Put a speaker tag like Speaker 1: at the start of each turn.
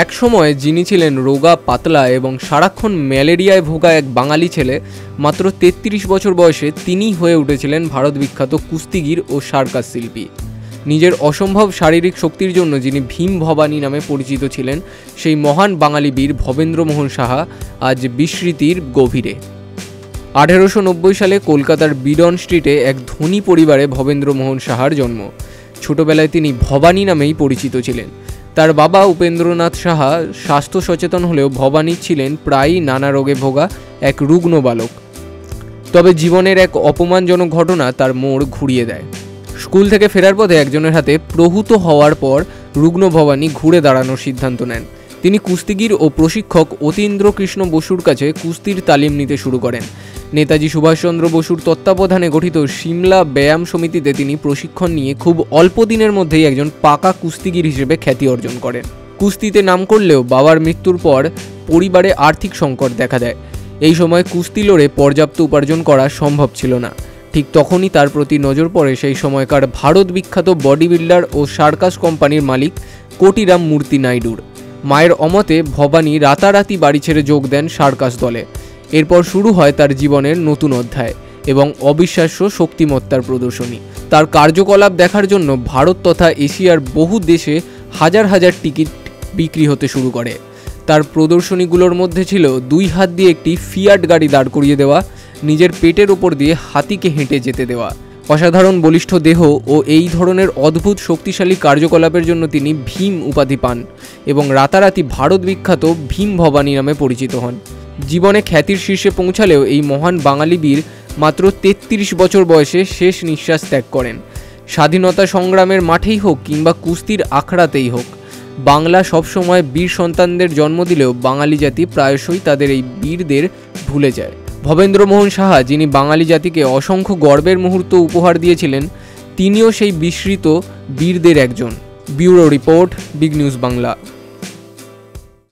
Speaker 1: এক সময় যিনি ছিলেন রোগা পাতলা এবং সারাক্ষণ ম্যালেরিয়ায় ভোগা এক বাঙালি ছেলে, মাত্র 33 বছর বয়সে তিনিই হয়ে উঠেছিলেন ভারত বিখ্যাত কুস্তিগির ও সার্কাস শিল্পী। নিজের অসম্ভব শারীরিক শক্তির জন্য যিনি ভীম ভবানী নামে পরিচিত ছিলেন, সেই মহান বাঙালি বীর ভবেন্দ্রমোহন সাহা আজ বিস্মৃতির গভীরে। 1890 সালে কলকাতার বিডন স্ট্রিটে এক ধনী পরিবারে ভবেন্দ্রমোহন সাহার জন্ম। ছোটবেলায় তিনি ভবানী নামেই পরিচিত ছিলেন। তার বাবা উপেন্দ্রনাথ সাহা স্বাস্থ্য সচেতন হলেও ভবানী ছিলেন প্রায়ই নানা রোগে ভোগা এক রুগ্ন বালক। তবে জীবনের এক অপমানজনক ঘটনা তার মোড় ঘুরিয়ে দেয়। স্কুল থেকে ফেরার পথে একজনের হাতে প্রহূত হওয়ার পর রুগ্ন ভবানী ঘুরে দাঁড়ানোর সিদ্ধান্ত নেন। তিনি কুস্তিগির ও প্রশিক্ষক অতীন্দ্রকৃষ্ণ বসুর কাছে কুস্তির তালিম নিতে শুরু করেন। নেতাজি সুভাষচন্দ্র বসুর তত্ত্বাবধানে গঠিত সিমলা ব্যায়াম সমিতিতে তিনি প্রশিক্ষণ নিয়ে খুব অল্প দিনের মধ্যেই একজন পাকা কুস্তিগির হিসেবে খ্যাতি অর্জন করেন। কুস্তিতে নাম করলেও বাবার মৃত্যুর পর পরিবারে আর্থিক সংকট দেখা দেয়। এই সময় কুস্তি লড়ে পর্যাপ্ত উপার্জন করা সম্ভব ছিল না। ঠিক তখনই তার প্রতি নজর পড়ে সেই সময়কার ভারত বিখ্যাত বডি বিল্ডার ও সার্কাস কোম্পানির মালিক কোটিরাম মূর্তি নাইডুর। মায়ের অমতে ভবানী রাতারাতি বাড়ি ছেড়ে যোগ দেন সার্কাস দলে। এরপর শুরু হয় তার জীবনের নতুন অধ্যায় এবং অবিশ্বাস্য শক্তিমত্তার প্রদর্শনী। তার কার্যকলাপ দেখার জন্য ভারত তথা এশিয়ার বহু দেশে হাজার হাজার টিকিট বিক্রি হতে শুরু করে। তার প্রদর্শনীগুলোর মধ্যে ছিল 2 হাত দিয়ে একটি ফিয়াট গাড়ি দাঁড় করিয়ে দেওয়া, নিজের পেটের ওপর দিয়ে হাতিকে হেঁটে যেতে দেওয়া। অসাধারণ বলিষ্ঠ দেহ ও এই ধরনের অদ্ভুত শক্তিশালী কার্যকলাপের জন্য তিনি ভীম উপাধি পান এবং রাতারাতি ভারত বিখ্যাত ভীম ভবানী নামে পরিচিত হন। জীবনে খ্যাতির শীর্ষে পৌঁছালেও এই মহান বাঙালি বীর মাত্র 33 বছর বয়সে শেষ নিঃশ্বাস ত্যাগ করেন। স্বাধীনতা সংগ্রামের মাঠেই হোক কিংবা কুস্তির আখড়াতেই হোক, বাংলা সবসময় বীর সন্তানদের জন্ম দিলেও বাঙালি জাতি প্রায়শই তাদের এই বীরদের ভুলে যায়। ভবেন্দ্রমোহন সাহা, যিনি বাঙালি জাতিকে অসংখ্য গর্বের মুহূর্ত উপহার দিয়েছিলেন, তিনিও সেই বিস্মৃত বীরদের একজন। Bureau report, big news Bangla.